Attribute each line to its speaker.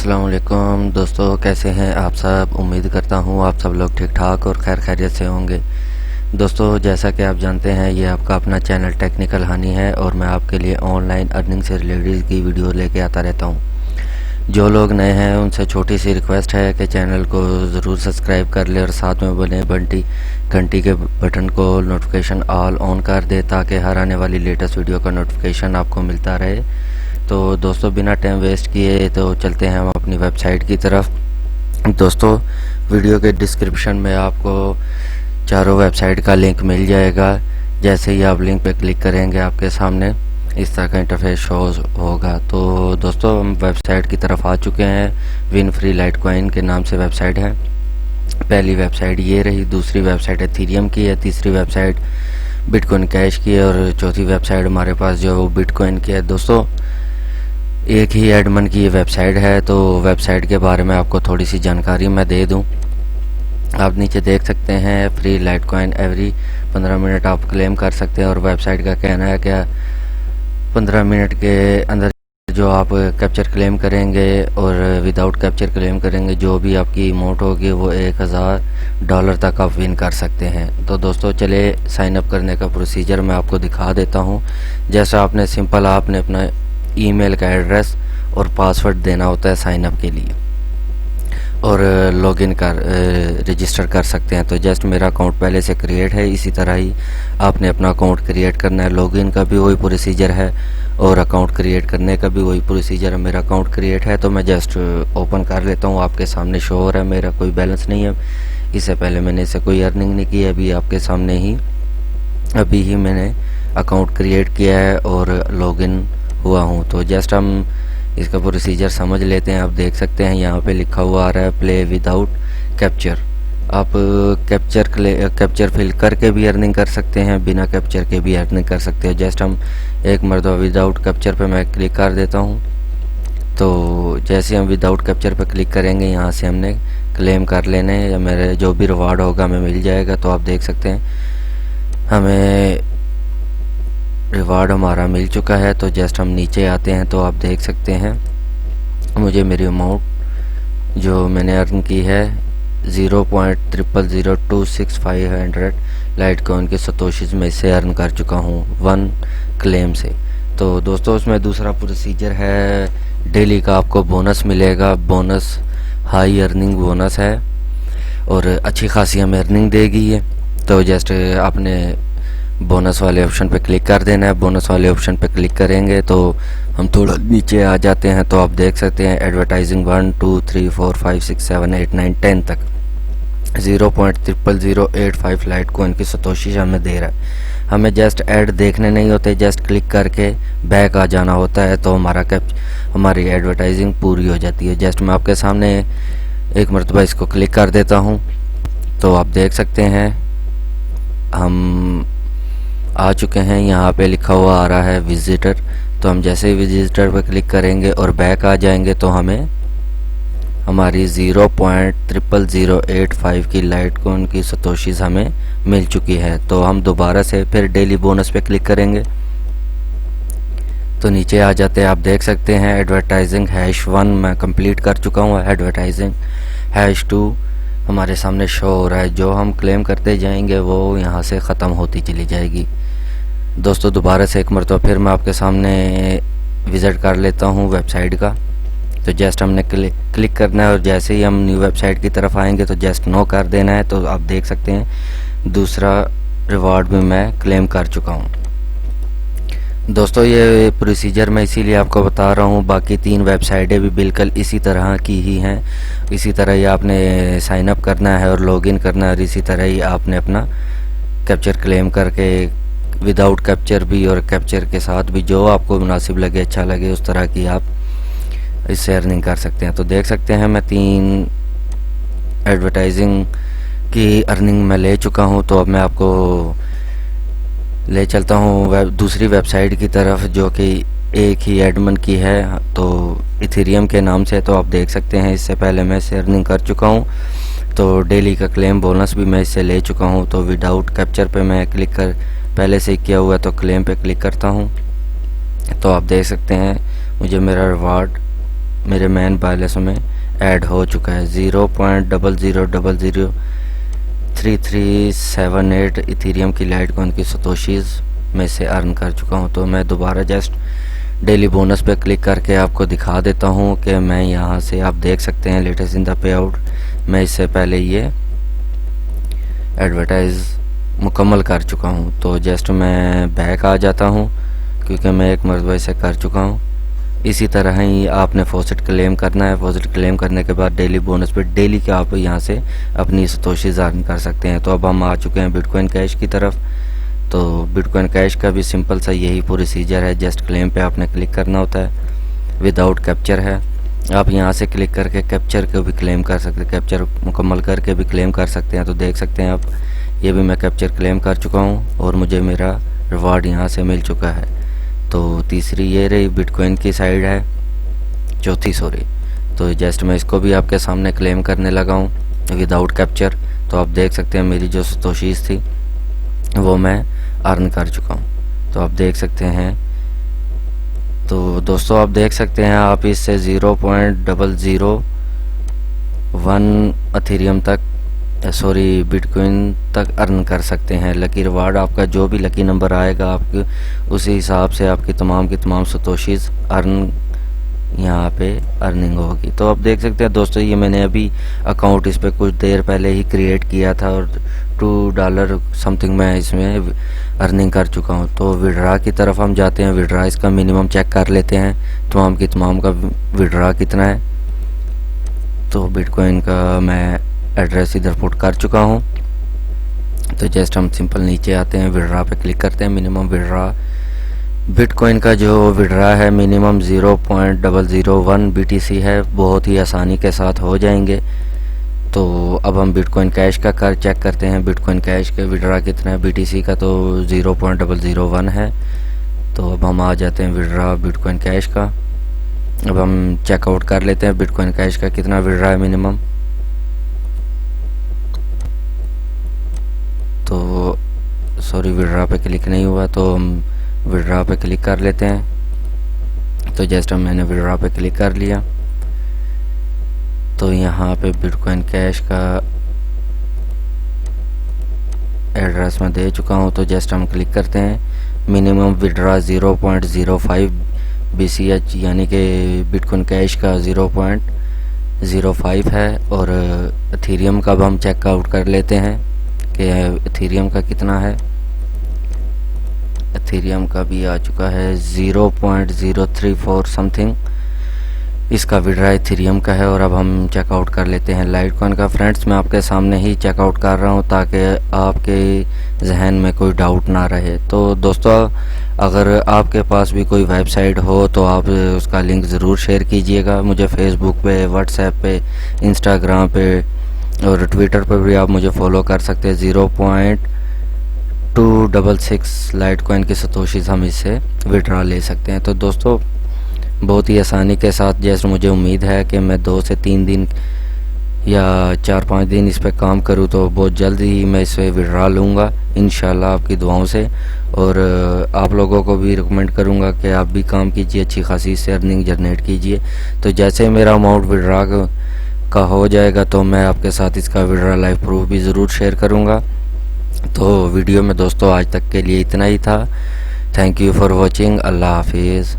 Speaker 1: अस्सलाम वालेकुम दोस्तों, कैसे हैं आप सब। उम्मीद करता हूँ आप सब लोग ठीक ठाक और खैर खैरियत से होंगे। दोस्तों, जैसा कि आप जानते हैं, ये आपका अपना चैनल टेक्निकल हनी है और मैं आपके लिए ऑनलाइन अर्निंग से रिलेटेड की वीडियो लेके आता रहता हूँ। जो लोग नए हैं उनसे छोटी सी रिक्वेस्ट है कि चैनल को ज़रूर सब्सक्राइब कर ले और साथ में बने घंटी के बटन को नोटिफिकेशन ऑल ऑन कर दे ताकि हर आने वाली लेटेस्ट वीडियो का नोटिफिकेशन आपको मिलता रहे। तो दोस्तों, बिना टाइम वेस्ट किए तो चलते हैं हम अपनी वेबसाइट की तरफ। दोस्तों, वीडियो के डिस्क्रिप्शन में आपको चारों वेबसाइट का लिंक मिल जाएगा। जैसे ही आप लिंक पे क्लिक करेंगे आपके सामने इस तरह का इंटरफेस शो होगा। तो दोस्तों, हम वेबसाइट की तरफ आ चुके हैं। विन फ्री लाइटकॉइन के नाम से वेबसाइट है। पहली वेबसाइट ये रही, दूसरी वेबसाइट एथेरियम की है, तीसरी वेबसाइट बिटकॉइन कैश की है और चौथी वेबसाइट हमारे पास जो बिटकॉइन की है। दोस्तों, एक ही एडमन की ये वेबसाइट है। तो वेबसाइट के बारे में आपको थोड़ी सी जानकारी मैं दे दूं। आप नीचे देख सकते हैं, फ्री लाइटकॉइन एवरी 15 मिनट आप क्लेम कर सकते हैं और वेबसाइट का कहना है कि 15 मिनट के अंदर जो आप कैप्चर क्लेम करेंगे और विदाउट कैप्चर क्लेम करेंगे, जो भी आपकी अमाउंट होगी वो $1000 तक आप विन कर सकते हैं। तो दोस्तों, चले साइन अप करने का प्रोसीजर मैं आपको दिखा देता हूँ। जैसा आपने अपना ईमेल का एड्रेस और पासवर्ड देना होता है साइन अप के लिए और लॉगिन कर रजिस्टर कर सकते हैं। तो जस्ट मेरा अकाउंट पहले से क्रिएट है, इसी तरह ही आपने अपना अकाउंट क्रिएट करना है। लॉगिन का भी वही प्रोसीजर है और अकाउंट क्रिएट करने का भी वही प्रोसीजर है। मेरा अकाउंट क्रिएट है तो मैं जस्ट ओपन कर लेता हूँ। आपके सामने शो हो रहा है, मेरा कोई बैलेंस नहीं है, इससे पहले मैंने इसे कोई अर्निंग नहीं की है। अभी ही मैंने अकाउंट क्रिएट किया है और लॉगिन हुआ हूँ। तो जस्ट हम इसका प्रोसीजर समझ लेते हैं। आप देख सकते हैं यहाँ पे लिखा हुआ आ रहा है प्ले विदाउट कैप्चर। आप कैप्चर फिल करके भी अर्निंग कर सकते हैं, बिना कैप्चर के भी अर्निंग कर सकते हैं। जस्ट हम एक मरतबा विदाउट कैप्चर पे मैं क्लिक कर देता हूँ। तो जैसे हम विदाउट कैप्चर पे क्लिक करेंगे, यहाँ से हमने क्लेम कर लेने या मेरे जो भी रिवार्ड होगा हमें मिल जाएगा। तो आप देख सकते हैं हमें रिवार्ड हमारा मिल चुका है। तो जस्ट हम नीचे आते हैं तो आप देख सकते हैं मुझे मेरी अमाउंट जो मैंने अर्न की है 0.00026500 लाइटकॉइन के सतोशीज में से अर्न कर चुका हूँ 1 क्लेम से। तो दोस्तों, उसमें दूसरा प्रोसीजर है, डेली का आपको बोनस मिलेगा। बोनस हाई अर्निंग बोनस है और अच्छी खासी हमें अर्निंग देगी ये। तो जस्ट आपने बोनस वाले ऑप्शन पे क्लिक कर देना है। बोनस वाले ऑप्शन पे क्लिक करेंगे तो हम थोड़ा नीचे आ जाते हैं। तो आप देख सकते हैं एडवर्टाइजिंग 1 2 3 4 5 6 7 8 9 10 तक 0.0085 लाइटकॉइन की सतोशी हमें दे रहा है। हमें जस्ट ऐड देखने नहीं होते, जस्ट क्लिक करके बैक आ जाना होता है तो हमारी एडवर्टाइजिंग पूरी हो जाती है। जस्ट मैं आपके सामने एक मरतबा इसको क्लिक कर देता हूँ। तो आप देख सकते हैं हम आ चुके हैं। यहाँ पे लिखा हुआ आ रहा है विजिटर। तो हम जैसे ही विजिटर पे क्लिक करेंगे और बैक आ जाएंगे तो हमें हमारी 0.0085 की लाइटकॉइन की सतोशीज हमें मिल चुकी है। तो हम दोबारा से फिर डेली बोनस पे क्लिक करेंगे तो नीचे आ जाते हैं। आप देख सकते हैं एडवर्टाइजिंग #1 मैं कंप्लीट कर चुका हूँ। एडवर्टाइजिंग #2 हमारे सामने शो हो रहा है। जो हम क्लेम करते जाएंगे वो यहाँ से ख़त्म होती चली जाएगी। दोस्तों, दोबारा से एक मरतबा फिर मैं आपके सामने विज़िट कर लेता हूँ वेबसाइट का। तो जस्ट हमने क्लिक करना है और जैसे ही हम न्यू वेबसाइट की तरफ आएंगे तो जस्ट नो कर देना है। तो आप देख सकते हैं दूसरा रिवार्ड भी मैं क्लेम कर चुका हूँ। दोस्तों, ये प्रोसीजर मैं इसीलिए आपको बता रहा हूँ, बाकी 3 वेबसाइटें भी बिल्कुल इसी तरह की ही हैं। इसी तरह ही आपने साइन अप करना है और लॉगिन करना है और इसी तरह ही आपने अपना कैप्चर क्लेम करके विदाउट कैप्चर भी और कैप्चर के साथ भी जो आपको मुनासिब लगे, अच्छा लगे, उस तरह की आप इससे अर्निंग कर सकते हैं। तो देख सकते हैं मैं 3 एडवर्टाइजिंग की अर्निंग मैं ले चुका हूँ। तो अब मैं आपको ले चलता हूँ दूसरी वेबसाइट की तरफ जो कि एक ही एडमन की है, तो इथेरियम के नाम से। तो आप देख सकते हैं इससे पहले मैं इससे अर्निंग कर चुका हूँ। तो डेली का क्लेम बोनस भी मैं इससे ले चुका हूँ। तो विदाउट कैप्चर पे मैं पहले से किया हुआ है तो क्लेम पे क्लिक करता हूँ। तो आप देख सकते हैं मुझे मेरा रिवार्ड मेरे मेन बैलेंस में ऐड हो चुका है। 0.00003378 इथेरियम की लाइटकॉइन की सतोशीज़ में से अर्न कर चुका हूँ। तो मैं दोबारा जस्ट डेली बोनस पे क्लिक करके आपको दिखा देता हूँ कि मैं यहाँ से आप देख सकते हैं latest in the pay out. मैं इससे पहले ये एडवर्टाइज मुकम्मल कर चुका हूँ। तो जस्ट मैं बैक आ जाता हूँ क्योंकि मैं एक मरतबा इसे कर चुका हूँ। इसी तरह ही आपने फॉसेट क्लेम करना है। फॉसेट क्लेम करने के बाद डेली बोनस पे डेली के आप यहाँ से अपनी सतोशीज़ अर्न कर सकते हैं। तो अब हम आ चुके हैं बिटकॉइन कैश की तरफ। तो बिटकॉइन कैश का भी सिंपल सा यही प्रोसीजर है। जस्ट क्लेम पे आपने क्लिक करना होता है, विदाउट कैप्चर है। आप यहाँ से क्लिक करके कैप्चर को भी क्लेम कर सकते हैं, कैप्चर मुकम्मल करके भी क्लेम कर सकते हैं। तो देख सकते हैं आप, ये भी मैं कैप्चर क्लेम कर चुका हूँ और मुझे मेरा रिवार्ड यहाँ से मिल चुका है। तो तीसरी ये रही बिटकॉइन की साइड है, चौथी सॉरी। तो जस्ट मैं इसको भी आपके सामने क्लेम करने लगा हूँ विदाउट कैप्चर। तो आप देख सकते हैं मेरी जो सतोशीज़ थी वो मैं अर्न कर चुका हूँ। तो आप देख सकते हैं। तो दोस्तों आप देख सकते हैं आप इससे 0.001 इथेरियम तक सॉरी बिटकॉइन तक अर्न कर सकते हैं। लकी रिवार्ड आपका जो भी लकी नंबर आएगा आपके उसी हिसाब से आपकी तमाम की तमाम सतोशीज़ अर्न यहाँ पे अर्निंग होगी। तो आप देख सकते हैं दोस्तों, ये मैंने अभी अकाउंट इस पर कुछ देर पहले ही क्रिएट किया था और $2 समथिंग मैं इसमें अर्निंग कर चुका हूँ। तो विड्रा की तरफ हम जाते हैं। विड्रा इसका मिनिमम चेक कर लेते हैं तमाम की तमाम का विड्रा कितना है। तो बिटकॉइन का मैं एड्रेस इधर पुट कर चुका हूँ। तो जस्ट हम सिंपल नीचे आते हैं, विड्रा पे क्लिक करते हैं। मिनिमम विड्रा बिटकॉइन का जो विड्रा है मिनिमम 0.001 BTC है, बहुत ही आसानी के साथ हो जाएंगे। तो अब हम बिटकॉइन कैश का चेक करते हैं। बिटकॉइन कैश के विड्रा कितना है BTC का, तो 0.001 है। तो अब हम आ जाते हैं विड्रा बिटकॉइन कैश का। अब हम चेकआउट कर लेते हैं बिटकॉइन कैश का कितना विड्रा है मिनिमम। तो सॉरी विड्रा पे क्लिक नहीं हुआ, तो हम विड्रा पे क्लिक कर लेते हैं। तो जस्ट मैंने विड्रा पे क्लिक कर लिया। तो यहाँ पे बिटकॉइन कैश का एड्रेस मैं दे चुका हूँ। तो जस्ट हम क्लिक करते हैं। मिनिमम विड्रा 0.05 BCH यानी कि बिटकॉइन कैश का 0.05 है। और इथेरियम का भी हम चेकआउट कर लेते हैं कि इथेरियम का कितना है। इथेरियम का भी आ चुका है 0.034 समथिंग इसका विड्रा इथेरियम का है। और अब हम चेकआउट कर लेते हैं लाइटकॉइन का। फ्रेंड्स मैं आपके सामने ही चेकआउट कर रहा हूं ताकि आपके जहन में कोई डाउट ना रहे। तो दोस्तों अगर आपके पास भी कोई वेबसाइट हो तो आप उसका लिंक ज़रूर शेयर कीजिएगा। मुझे फेसबुक पे, व्हाट्सएप पे, इंस्टाग्राम पे और ट्विटर पर भी आप मुझे फॉलो कर सकते हैं। 0.266 लाइटकॉइन की सतोशीज़ हम इससे विड्रा ले सकते हैं। तो दोस्तों बहुत ही आसानी के साथ, जैसे मुझे उम्मीद है कि मैं 2 से 3 दिन या 4-5 दिन इस पर काम करूं तो बहुत जल्द ही मैं इसे विड्रा लूँगा इंशाल्लाह आपकी दुआओं से। और आप लोगों को भी रिकमेंड करूँगा कि आप भी काम कीजिए, अच्छी खासी से अर्निंग जनरेट कीजिए। तो जैसे मेरा अमाउंट विड्रा का हो जाएगा तो मैं आपके साथ इसका विड्रा लाइव प्रूफ भी ज़रूर शेयर करूँगा। तो वीडियो में दोस्तों आज तक के लिए इतना ही था। Thank you for watching. अल्लाह हाफिज़।